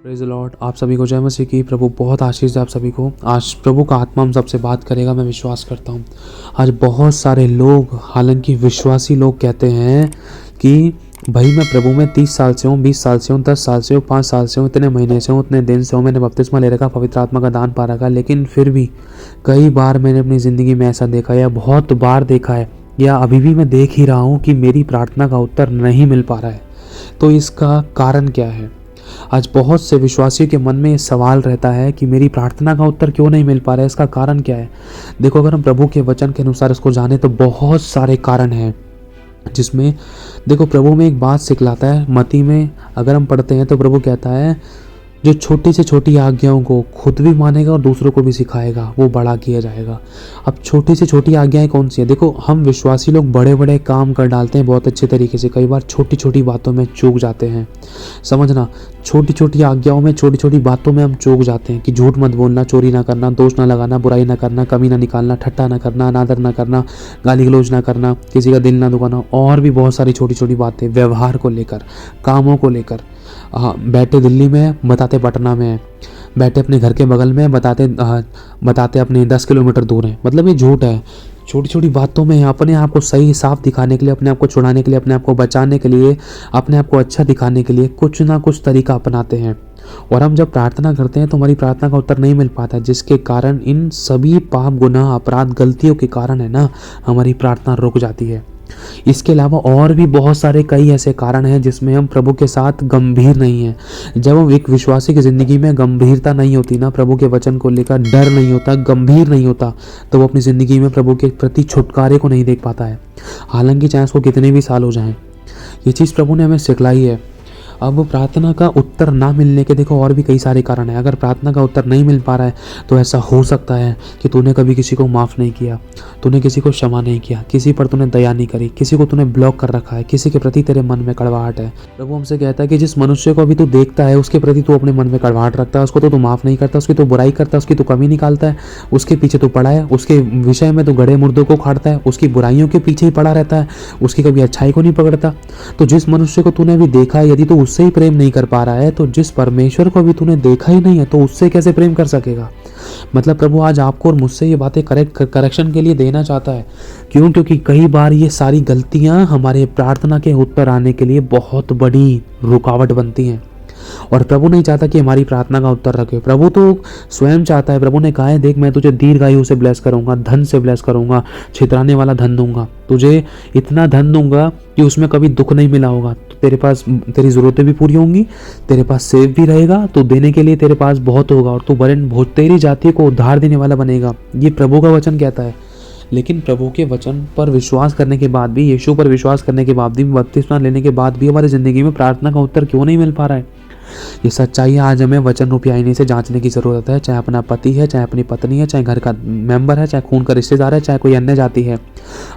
Praise the Lord. आप सभी को जय मसीह की। प्रभु बहुत आशीष है आप सभी को। आज प्रभु का आत्मा हम सबसे बात करेगा, मैं विश्वास करता हूँ। आज बहुत सारे लोग, हालांकि विश्वासी लोग, कहते हैं कि भाई मैं प्रभु में 30 साल से हूँ, 20 साल से हूँ, 10 साल से हूँ, 5 साल से हूँ, इतने महीने से हूँ, इतने दिन से हूँ, मैंने बपतिस्मा ले रखा, पवित्र आत्मा का दान पा रखा, लेकिन फिर भी कई बार मैंने अपनी ज़िंदगी में ऐसा देखा या बहुत बार देखा है या अभी भी मैं देख ही रहा हूँ कि मेरी प्रार्थना का उत्तर नहीं मिल पा रहा है। तो इसका कारण क्या है? आज बहुत से विश्वासियों के मन में ये सवाल रहता है कि मेरी प्रार्थना का उत्तर क्यों नहीं मिल पा रहा है, इसका कारण क्या है? देखो, अगर हम प्रभु के वचन के अनुसार इसको जाने तो बहुत सारे कारण हैं, जिसमें देखो प्रभु में एक बात सिखलाता है। मत्ती में अगर हम पढ़ते हैं तो प्रभु कहता है, जो छोटी से छोटी आज्ञाओं को खुद भी मानेगा और दूसरों को भी सिखाएगा वो बड़ा किया जाएगा। अब छोटी से छोटी आज्ञाएं कौन सी है? देखो, हम विश्वासी लोग बड़े बड़े काम कर डालते हैं बहुत अच्छे तरीके से, कई बार छोटी छोटी बातों में चूक जाते हैं। समझना, छोटी छोटी आज्ञाओं में, छोटी छोटी बातों में हम चूक जाते हैं कि झूठ मत बोलना, चोरी ना करना, दोष ना लगाना, बुराई ना करना, कमी ना निकालना, ठट्टा ना करना, अनादर ना करना, गाली गलौज ना करना, किसी का दिल ना दुखाना, और भी बहुत सारी छोटी छोटी बातें व्यवहार को लेकर, कामों को लेकर। बैठे दिल्ली में है, बताते पटना में है, बैठे अपने घर के बगल में, बताते अपने 10 किलोमीटर दूर है। मतलब ये झूठ है। छोटी छोटी बातों में अपने आप को सही साफ दिखाने के लिए, अपने आप को छुड़ाने के लिए, अपने आप को बचाने के लिए, अपने आप को अच्छा दिखाने के लिए कुछ ना कुछ तरीका अपनाते हैं। और हम जब प्रार्थना करते हैं तो हमारी प्रार्थना का उत्तर नहीं मिल पाता, जिसके कारण इन सभी पाप, गुनाह, अपराध, गलतियों के कारण है ना, हमारी प्रार्थना रुक जाती है। इसके अलावा और भी बहुत सारे कई ऐसे कारण हैं जिसमें हम प्रभु के साथ गंभीर नहीं हैं। जब हम एक विश्वासी की ज़िंदगी में गंभीरता नहीं होती ना, प्रभु के वचन को लेकर डर नहीं होता, गंभीर नहीं होता, तो वो अपनी ज़िंदगी में प्रभु के प्रति छुटकारे को नहीं देख पाता है। हालांकि चाहे उसको कितने भी साल हो जाएं, ये चीज़ प्रभु ने हमें सिखलाई है। अब प्रार्थना का उत्तर ना मिलने के देखो और भी कई सारे कारण हैं। अगर प्रार्थना का उत्तर नहीं मिल पा रहा है तो ऐसा हो सकता है कि तूने कभी किसी को माफ़ नहीं किया, तूने किसी को क्षमा नहीं किया, किसी पर तूने दया नहीं करी, किसी को तूने ब्लॉक कर रखा है, किसी के प्रति तेरे मन में कड़वाहट है। प्रभु हमसे कहता है कि जिस मनुष्य को अभी तू देखता है उसके प्रति तू अपने मन में कड़वाहट रखता है, उसको तो तू माफ़ नहीं करता, उसकी तो बुराई करता है, उसकी तो कमी निकालता है, उसके पीछे तो पड़ा है, उसके विषय में तो गड़े मुर्दों को खाड़ता है, उसकी बुराइयों के पीछे ही पड़ा रहता है, उसकी कभी अच्छाई को नहीं पकड़ता। तो जिस मनुष्य को तूने अभी देखा है, यदि तू उससे ही प्रेम नहीं कर पा रहा है, तो जिस परमेश्वर को अभी तूने देखा ही नहीं है तो उससे कैसे प्रेम कर सकेगा? मतलब प्रभु आज आपको और मुझसे ये बातें करेक्शन के लिए देना चाहता है। क्यों? क्योंकि कई बार ये सारी गलतियां हमारे प्रार्थना के उत्तर आने के लिए बहुत बड़ी रुकावट बनती हैं। और प्रभु नहीं चाहता कि हमारी प्रार्थना का उत्तर रखे। प्रभु तो स्वयं चाहता है। प्रभु ने कहा है, देख मैं तुझे दीर्घायु से ब्लेस करूंगा, धन से ब्लेस करूंगा, छितराने वाला धन दूंगा, तुझे इतना धन दूंगा कि उसमें कभी दुख नहीं मिला होगा। तो तेरे पास तेरी ज़रूरतें भी पूरी होंगी, तेरे पास सेव भी रहेगा, तो देने के लिए तेरे पास बहुत होगा, और तू बरन तेरी जाति को उद्धार देने वाला बनेगा। ये प्रभु का वचन कहता है। लेकिन प्रभु के वचन पर विश्वास करने के बाद भी, यीशु पर विश्वास करने के बाद भी, बपतिस्मा लेने के बाद भी हमारी ज़िंदगी में प्रार्थना का उत्तर क्यों नहीं मिल पा रहा है? ये सच्चाई आज हमें वचन रूपी आईने से जांचने की ज़रूरत है। चाहे अपना पति है, चाहे अपनी पत्नी है, चाहे घर का मेंबर है, चाहे खून का रिश्तेदार है, चाहे कोई अन्य जाति है।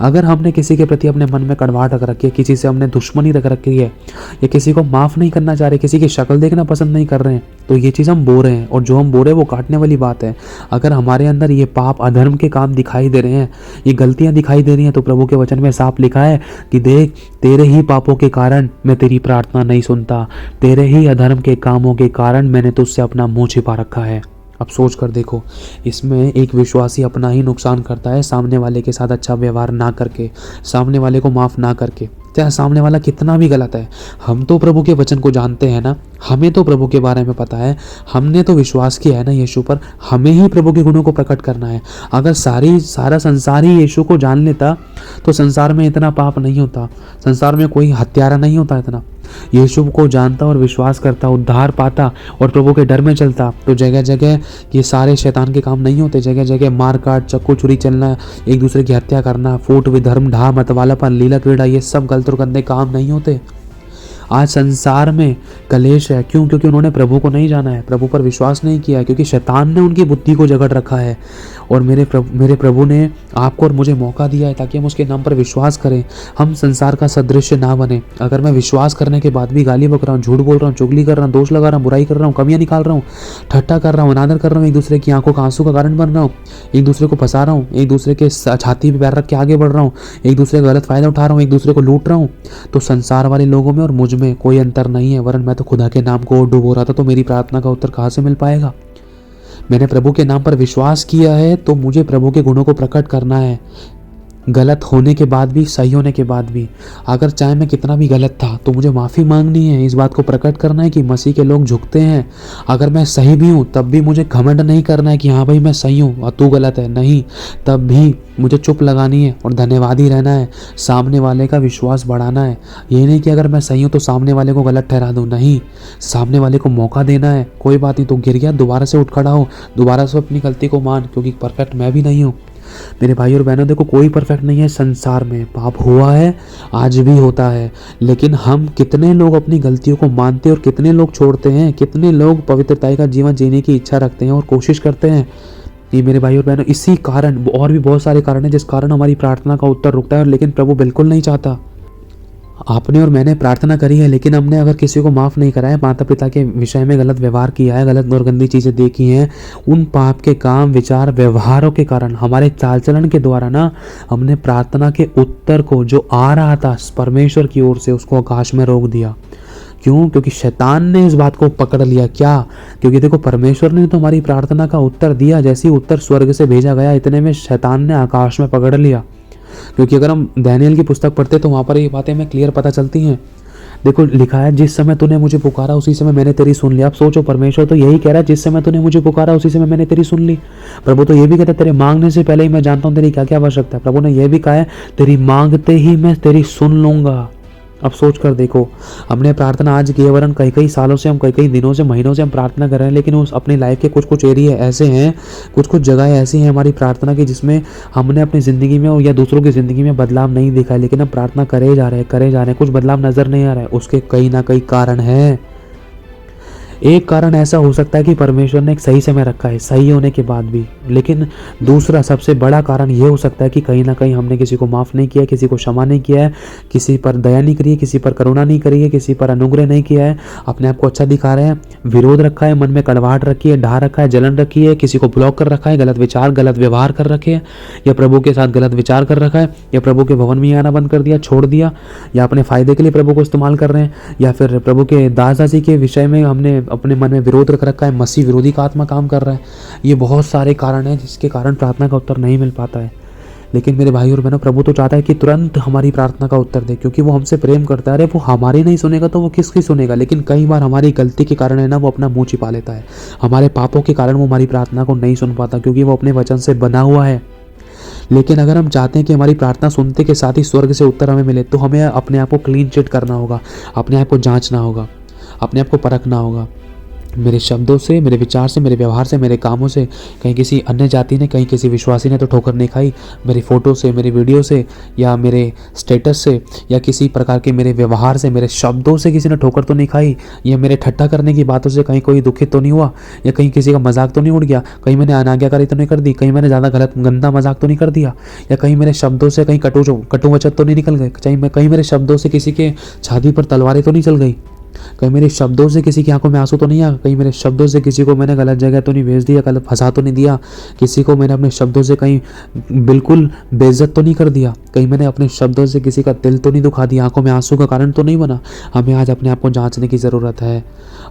अगर हमने किसी के प्रति अपने मन में कड़वाहट रख रखी है, किसी से हमने दुश्मनी रख रखी है, या किसी को माफ़ नहीं करना चाह रहे, किसी की शक्ल देखना पसंद नहीं कर रहे हैं, तो ये चीज़ हम बो रहे हैं, और जो हम बो रहे हैं वो काटने वाली बात है। अगर हमारे अंदर ये पाप, अधर्म के काम दिखाई दे रहे हैं, ये गलतियाँ दिखाई दे रही हैं, तो प्रभु के वचन में साफ लिखा है कि देख, तेरे ही पापों के कारण मैं तेरी प्रार्थना नहीं सुनता, तेरे ही अधर्म के कामों के कारण मैंने तुझसे अपना मुंह छिपा रखा है। अब सोच कर देखो, इसमें एक विश्वासी अपना ही नुकसान करता है, सामने वाले के साथ अच्छा व्यवहार ना करके, सामने वाले को माफ़ ना करके, चाहे सामने वाला कितना भी गलत है। हम तो प्रभु के वचन को जानते हैं ना, हमें तो प्रभु के बारे में पता है, हमने तो विश्वास किया है ना यीशु पर, हमें ही प्रभु के गुणों को प्रकट करना है। अगर सारा संसार ही यीशु को जान लेता तो संसार में इतना पाप नहीं होता, संसार में कोई हत्यारा नहीं होता इतना। यीशु को जानता और विश्वास करता, उद्धार पाता और प्रभु के डर में चलता, तो जगह जगह ये सारे शैतान के काम नहीं होते। जगह जगह मार काट, चक्कू छुरी चलना, एक दूसरे की हत्या करना, फूट विधर्म, ढा मतवालापन, लीला क्रीड़ा, ये सब गलत और गंदे काम नहीं होते। आज संसार में कलेश है। क्यों? क्योंकि उन्होंने प्रभु को नहीं जाना है, प्रभु पर विश्वास नहीं किया है, क्योंकि शैतान ने उनकी बुद्धि को जकड़ रखा है। और मेरे प्रभु ने आपको और मुझे मौका दिया है ताकि हम उसके नाम पर विश्वास करें, हम संसार का सदृश्य ना बने। अगर मैं विश्वास करने के बाद भी गाली बक रहा हूँ, झूठ बोल रहा हूँ, चुगली कर रहा हूँ, दोष लगा रहा हूँ, बुराई कर रहा हूँ, कमियाँ निकाल रहा हूँ, ठट्टा कर रहा हूँ, अनादर कर रहा हूँ, एक दूसरे की आंखों का आंसू का कारण बन रहा हूँ, एक दूसरे को फंसा रहा हूँ, एक दूसरे के छाती पे पैर रख के आगे बढ़ रहा हूँ, एक दूसरे का गलत फ़ायदा उठा रहा हूँ, एक दूसरे को लूट रहा हूँ, तो संसार वाले लोगों में और मुझ मुझ में कोई अंतर नहीं है, वरन मैं तो खुदा के नाम को डुबो रहा था, तो मेरी प्रार्थना का उत्तर कहाँ से मिल पाएगा? मैंने प्रभु के नाम पर विश्वास किया है तो मुझे प्रभु के गुणों को प्रकट करना है, गलत होने के बाद भी, सही होने के बाद भी। अगर चाहे मैं कितना भी गलत था तो मुझे माफ़ी मांगनी है, इस बात को प्रकट करना है कि मसीह के लोग झुकते हैं। अगर मैं सही भी हूँ तब भी मुझे घमंड नहीं करना है कि हाँ भाई मैं सही हूँ और तू गलत है, नहीं, तब भी मुझे चुप लगानी है और धन्यवादी रहना है, सामने वाले का विश्वास बढ़ाना है। ये नहीं कि अगर मैं सही हूँ तो सामने वाले को गलत ठहरा दूँ, नहीं, सामने वाले को मौका देना है। कोई बात नहीं, तो गिर गया, दोबारा से उठ खड़ा हो, दोबारा से अपनी गलती को मान, क्योंकि परफेक्ट मैं भी नहीं हूँ। मेरे भाई और बहनों, देखो कोई परफेक्ट नहीं है संसार में, पाप हुआ है, आज भी होता है, लेकिन हम कितने लोग अपनी गलतियों को मानते हैं और कितने लोग छोड़ते हैं, कितने लोग पवित्रता का जीवन जीने की इच्छा रखते हैं और कोशिश करते हैं। ये मेरे भाई और बहनों, इसी कारण, और भी बहुत सारे कारण हैं जिस कारण हमारी प्रार्थना का उत्तर रुकता है, लेकिन प्रभु बिल्कुल नहीं चाहता। आपने और मैंने प्रार्थना करी है, लेकिन हमने अगर किसी को माफ़ नहीं करा है, माता पिता के विषय में गलत व्यवहार किया है, गलत और गंदी चीज़ें देखी हैं, उन पाप के काम, विचार, व्यवहारों के कारण, हमारे चाल चलन के द्वारा ना, हमने प्रार्थना के उत्तर को जो आ रहा था परमेश्वर की ओर से, उसको आकाश में रोक दिया। क्यों? क्योंकि शैतान ने इस बात को पकड़ लिया। क्या? क्योंकि देखो परमेश्वर ने तो हमारी प्रार्थना का उत्तर दिया, जैसे ही उत्तर स्वर्ग से भेजा गया, इतने में शैतान ने आकाश में पकड़ लिया। क्योंकि अगर हम दानियेल की पुस्तक पढ़ते तो वहाँ पर ये बातें हमें क्लियर पता चलती हैं। देखो लिखा है, जिस समय तूने मुझे पुकारा उसी समय मैंने तेरी सुन लिया। आप सोचो, परमेश्वर तो यही कह रहा है, जिस समय तूने मुझे पुकारा उसी समय मैंने तेरी सुन ली। प्रभु तो ये भी कहता है, तेरे मांगने से पहले ही मैं जानता हूँ तेरी क्या क्या आवश्यकता है। प्रभु ने यह भी कहा है, तेरी मांगते ही मैं तेरी सुन लूंगा। अब सोच कर देखो, हमने प्रार्थना आज की है, वरन कई कई सालों से, हम कई कई दिनों से, महीनों से हम प्रार्थना कर रहे हैं, लेकिन उस अपनी लाइफ के कुछ कुछ एरिया ऐसे हैं, कुछ कुछ जगह ऐसी हैं हमारी प्रार्थना की, जिसमें हमने अपनी ज़िंदगी में या दूसरों की ज़िंदगी में बदलाव नहीं देखा है, लेकिन हम प्रार्थना करे जा रहे हैं, कुछ बदलाव नज़र नहीं आ रहा है। उसके कई ना कई कारण हैं। एक कारण ऐसा हो सकता है कि परमेश्वर ने एक सही समय रखा है, सही होने के बाद भी, लेकिन दूसरा सबसे बड़ा कारण ये हो सकता है कि कहीं ना कहीं हमने किसी को माफ़ नहीं किया, किसी को क्षमा नहीं किया है, किसी पर दया नहीं करी है, किसी पर करुणा नहीं करी है, किसी पर अनुग्रह नहीं किया है, अपने आप को अच्छा दिखा रहे हैं, विरोध रखा है, मन में कड़वाहट रखी है, ढा रखा है, जलन रखी है, किसी को ब्लॉक कर रखा है, गलत विचार, गलत व्यवहार कर रखे हैं, या प्रभु के साथ गलत विचार कर रखा है, या प्रभु के भवन में आना बंद कर दिया, छोड़ दिया, या अपने फ़ायदे के लिए प्रभु को इस्तेमाल कर रहे हैं, या फिर प्रभु के दास दासी के विषय में हमने अपने मन में विरोध रख रखा है, मसीह विरोधी का आत्मा काम कर रहा है। ये बहुत सारे कारण हैं जिसके कारण प्रार्थना का उत्तर नहीं मिल पाता है। लेकिन मेरे भाई और बहनों, प्रभु तो चाहता है कि तुरंत हमारी प्रार्थना का उत्तर दे, क्योंकि वो हमसे प्रेम करता है। अरे वो हमारी नहीं सुनेगा तो वो किसकी सुनेगा? लेकिन कई बार हमारी गलती के कारण है ना, वो अपना मुंह छिपा लेता है। हमारे पापों के कारण वो हमारी प्रार्थना को नहीं सुन पाता, क्योंकि वो अपने वचन से बना हुआ है। लेकिन अगर हम चाहते हैं कि हमारी प्रार्थना सुनते के साथ ही स्वर्ग से उत्तर हमें मिले, तो हमें अपने आप को क्लीन चिट करना होगा, अपने आप को जांचना होगा, अपने आप को परखना होगा। मेरे शब्दों से, मेरे विचार से, मेरे व्यवहार से, मेरे कामों से कहीं किसी अन्य जाति ने, कहीं किसी विश्वासी ने तो ठोकर नहीं खाई? मेरी फ़ोटो से, मेरी वीडियो से, या मेरे स्टेटस से, या किसी प्रकार के मेरे व्यवहार से, मेरे शब्दों से किसी ने ठोकर तो नहीं खाई? या मेरे ठट्टा करने की बातों से कहीं कोई दुखित तो नहीं हुआ? या कहीं किसी का मजाक तो नहीं उड़ गया? कहीं मैंने अनाज्ञाकारी तो नहीं कर दी? कहीं मैंने ज़्यादा गलत गंदा मजाक तो नहीं कर दिया? या कहीं मेरे शब्दों से कहीं कटु वचन तो नहीं निकल गए? कहीं मेरे शब्दों से किसी के छाती पर तलवारें तो नहीं चल गई? कहीं मेरे शब्दों से किसी की आंखों में आंसू तो नहीं आ? कहीं मेरे शब्दों से किसी को मैंने गलत जगह तो नहीं भेज दिया, गलत फंसा तो नहीं दिया? किसी को मैंने अपने शब्दों से कहीं बिल्कुल बेइज्जत तो नहीं कर दिया? कहीं मैंने अपने शब्दों से किसी का दिल तो नहीं दुखा दिया, आंखों में आंसू का कारण तो नहीं बना? हमें आज अपने आप को जांचने की ज़रूरत है।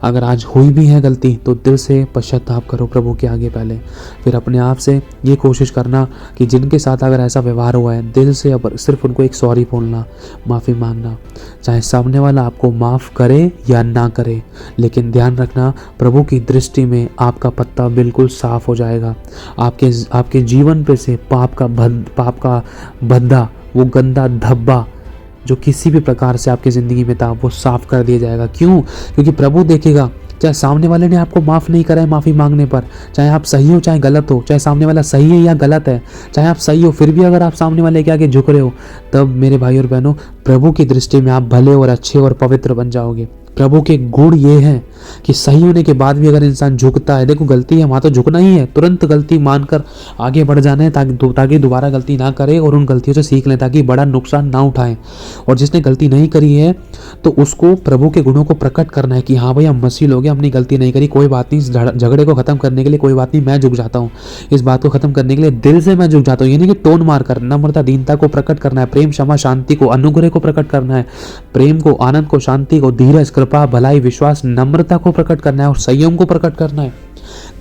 अगर आज हुई भी है गलती तो दिल से पश्चाताप करो प्रभु के आगे पहले, फिर अपने आप से ये कोशिश करना कि जिनके साथ अगर ऐसा व्यवहार हुआ है, दिल से अब सिर्फ उनको एक सॉरी बोलना, माफ़ी मांगना, चाहे सामने वाला आपको माफ़ करे या ना करे, लेकिन ध्यान रखना प्रभु की दृष्टि में आपका पत्ता बिल्कुल साफ हो जाएगा। आपके जीवन पे से पाप का भद्दा, वो गंदा धब्बा जो किसी भी प्रकार से आपकी ज़िंदगी में था, वो साफ कर दिया जाएगा। क्यों? क्योंकि प्रभु देखेगा, चाहे सामने वाले ने आपको माफ़ नहीं करा है माफ़ी मांगने पर, चाहे आप सही हो चाहे गलत हो, चाहे सामने वाला सही है या गलत है, चाहे आप सही हो फिर भी अगर आप सामने वाले के आगे झुक रहे हो, तब मेरे भाई और बहनों, प्रभु की दृष्टि में आप भले और अच्छे और पवित्र बन जाओगे। प्रभु के गुण ये हैं कि सही होने के बाद भी अगर इंसान झुकता है, देखो गलती है वहाँ तो झुकना ही है, तुरंत गलती मानकर आगे बढ़ जाना है ताकि दोबारा गलती ना करे और उन गलतियों से सीख लें ताकि बड़ा नुकसान ना उठाएं। और जिसने गलती नहीं करी है तो उसको प्रभु के गुणों को प्रकट करना है कि हाँ भाई हम मसीह लोग हैं, हमने गलती नहीं करी, कोई बात नहीं, झगड़े को खत्म करने के लिए कोई बात नहीं, मैं झुक जाता हूँ, इस बात को खत्म करने के लिए दिल से मैं झुक जाता हूँ। यानी कि टोन मारकर नम्रता दीनता को प्रकट करना है, प्रेम क्षमा शांति को अनुग्रह को प्रकट करना है, प्रेम को आनंद को शांति को धीरज कृपा भलाई विश्वास नम्रता को प्रकट करना है और संयम को प्रकट करना है।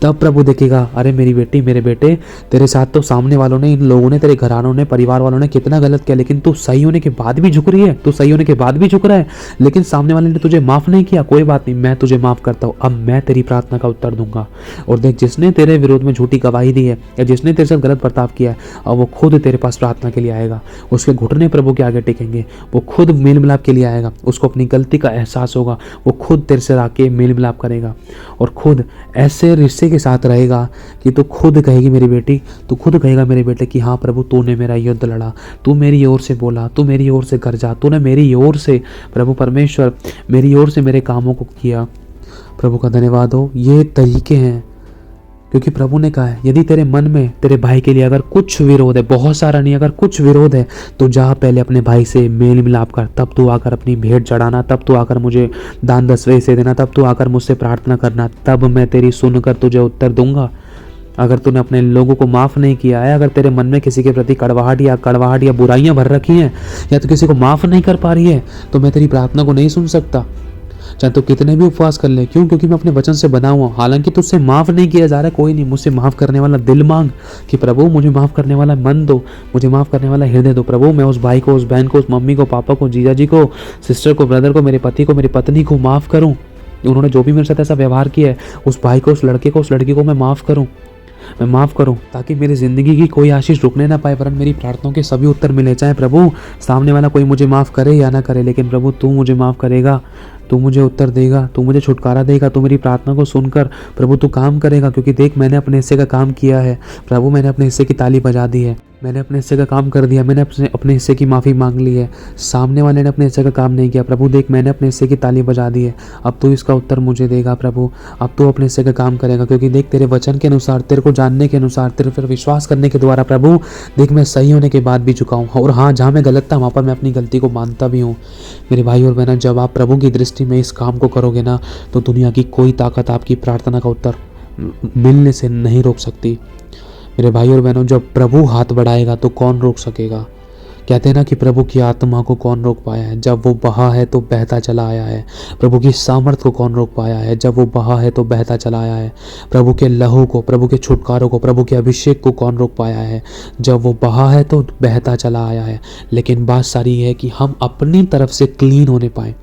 तब प्रभु देखेगा, अरे मेरी बेटी मेरे बेटे, तेरे साथ तो सामने वालों ने, इन लोगों ने, तेरे घरानों ने, परिवार वालों ने कितना गलत किया, लेकिन तू सही होने के बाद भी झुक रही है, तू सही होने के बाद भी झुक रहा है, लेकिन सामने वाले ने तुझे माफ नहीं किया, कोई बात नहीं, मैं तुझे माफ करता हूँ, अब मैं तेरी प्रार्थना का उत्तर दूंगा। और देख, जिसने तेरे विरोध में झूठी गवाही दी है या जिसने तेरे साथ गलत बर्ताव किया है, अब वो खुद तेरे पास प्रार्थना के लिए आएगा, उसके घुटने प्रभु के आगे टिकेंगे, वो खुद मेल मिलाप के लिए आएगा, उसको अपनी गलती का एहसास होगा, वो खुद तेरे से आके मेल मिलाप करेगा और खुद ऐसे रिश्ते के साथ रहेगा कि तू खुद कहेगी मेरी बेटी, तू खुद कहेगा मेरे बेटे कि हाँ प्रभु तूने मेरा युद्ध लड़ा, तू मेरी ओर से बोला, तू मेरी ओर से गरजा, तूने मेरी ओर से प्रभु परमेश्वर मेरी ओर से मेरे कामों को किया। प्रभु का धन्यवाद हो। ये तरीके हैं क्योंकि प्रभु ने कहा है यदि तेरे मन में तेरे भाई के लिए अगर कुछ विरोध है, बहुत सारा नहीं, अगर कुछ विरोध है तो जा पहले अपने भाई से मेल मिलाप कर, तब तू आकर अपनी भेंट चढ़ाना, तब तू आकर मुझे दान दसवें से देना, तब तू आकर मुझसे प्रार्थना करना, तब मैं तेरी सुनकर तुझे उत्तर दूंगा। अगर तूने अपने लोगों को माफ़ नहीं किया है, अगर तेरे मन में किसी के प्रति कड़वाहट या बुराइयां भर रखी हैं या तो किसी को माफ़ नहीं कर पा रही है, तो मैं तेरी प्रार्थना को नहीं सुन सकता, चाहे तो कितने भी उपवास कर ले। क्यों? क्योंकि मैं अपने वचन से बना हुआ, हालांकि तुझसे माफ़ नहीं किया जा रहा, कोई नहीं, मुझसे माफ़ करने वाला दिल मांग कि प्रभु मुझे माफ़ करने वाला मन दो, मुझे माफ़ करने वाला हृदय दो। प्रभु मैं उस भाई को, उस बहन को, उस मम्मी को, पापा को, जीजा जी को, सिस्टर को, ब्रदर को, मेरे पति को, मेरी पत्नी को माफ़ करूँ, उन्होंने जो भी मेरे साथ ऐसा व्यवहार किया है, उस भाई को, उस लड़के को, उस लड़की को मैं माफ़ करूँ, मैं माफ़ करूं, ताकि मेरी ज़िंदगी की कोई आशीष रुकने ना पाए, वरन मेरी प्रार्थनाओं के सभी उत्तर मिले। चाहे प्रभु सामने वाला कोई मुझे माफ़ करे या ना करे, लेकिन प्रभु तू मुझे माफ़ करेगा, तू मुझे उत्तर देगा, तू मुझे छुटकारा देगा, तू मेरी प्रार्थना को सुनकर प्रभु तू काम करेगा। क्योंकि देख मैंने अपने हिस्से का काम किया है प्रभु, मैंने अपने हिस्से की ताली बजा दी है, मैंने अपने हिस्से का काम कर दिया, मैंने अपने हिस्से की माफ़ी मांग ली है। सामने वाले ने अपने हिस्से का काम नहीं किया, प्रभु देख मैंने अपने हिस्से की ताली बजा दी है, अब तू इसका उत्तर मुझे देगा प्रभु, अब तू अपने हिस्से का काम करेगा। क्योंकि देख तेरे वचन के अनुसार, तेरे को जानने के अनुसार, तेरे पर विश्वास करने के द्वारा प्रभु देख मैं सही होने के बाद भी चुका हूँ, और हाँ जहाँ मैं गलत था वहाँ पर मैं अपनी गलती को मानता भी हूँ। मेरे भाई और बहन, जब आप प्रभु की दृष्टि में इस काम को करोगे ना, तो दुनिया की कोई ताकत आपकी प्रार्थना का उत्तर मिलने से नहीं रोक सकती। मेरे भाई और बहनों, जब प्रभु हाथ बढ़ाएगा तो कौन रोक सकेगा? कहते हैं ना कि प्रभु की आत्मा को कौन रोक पाया है, जब वो बहा है तो बहता चला आया है। प्रभु की सामर्थ को कौन रोक पाया है, जब वो बहा है तो बहता चला आया है। प्रभु के लहू को, प्रभु के छुटकारों को, प्रभु के अभिषेक को कौन रोक पाया है, जब वो बहा है तो बहता चला आया है। लेकिन बात सारी है कि हम अपनी तरफ से क्लीन होने पाएँ।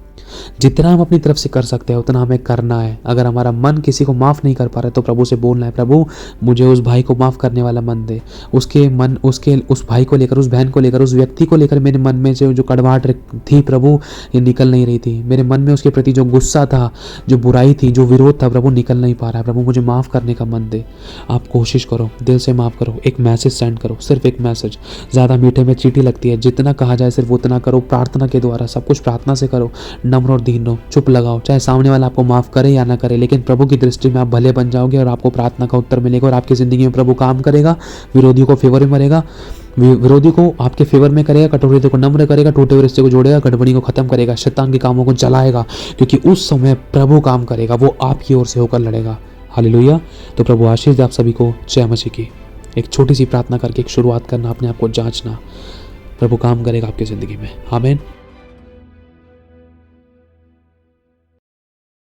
जितना हम अपनी तरफ से कर सकते हैं उतना हमें करना है। अगर हमारा मन किसी को माफ़ नहीं कर पा रहा तो प्रभु से बोलना है, प्रभु मुझे उस भाई को माफ़ करने वाला मन दे, उस भाई को लेकर, उस बहन को लेकर, उस व्यक्ति को लेकर मेरे मन में से जो कड़वाहट थी प्रभु ये निकल नहीं रही थी, मेरे मन में उसके प्रति जो गुस्सा था, जो बुराई थी, जो विरोध था प्रभु निकल नहीं पा रहा है। प्रभु मुझे माफ़ करने का मन दे। आप कोशिश करो, दिल से माफ़ करो, एक मैसेज सेंड करो, सिर्फ एक मैसेज। ज़्यादा मीठे में चीटी लगती है, जितना कहा जाए सिर्फ उतना करो, प्रार्थना के द्वारा, सब कुछ प्रार्थना से करो, नम्र और दीन रहो, चुप लगाओ, चाहे सामने वाला आपको माफ करे या ना करे, लेकिन प्रभु की दृष्टि में आप भले बन जाओगे और आपको प्रार्थना का उत्तर मिलेगा और आपकी जिंदगी में प्रभु काम करेगा, विरोधियों को फेवर में मरेगा, विरोधी को आपके फेवर में करेगा, कठोर को नम्र करेगा, टूटे हुए रिश्ते को जोड़ेगा, गड़बड़ी को खत्म करेगा, शैतान के कामों को जलाएगा, क्योंकि उस समय प्रभु काम करेगा, वो आपकी ओर से होकर लड़ेगा। हालेलुया। तो प्रभु आशीष दे आप सभी को। जय मसीह की। एक छोटी सी प्रार्थना करके एक शुरुआत करना, अपने आप को जांचना, प्रभु काम करेगा आपकी ज़िंदगी में। आमीन।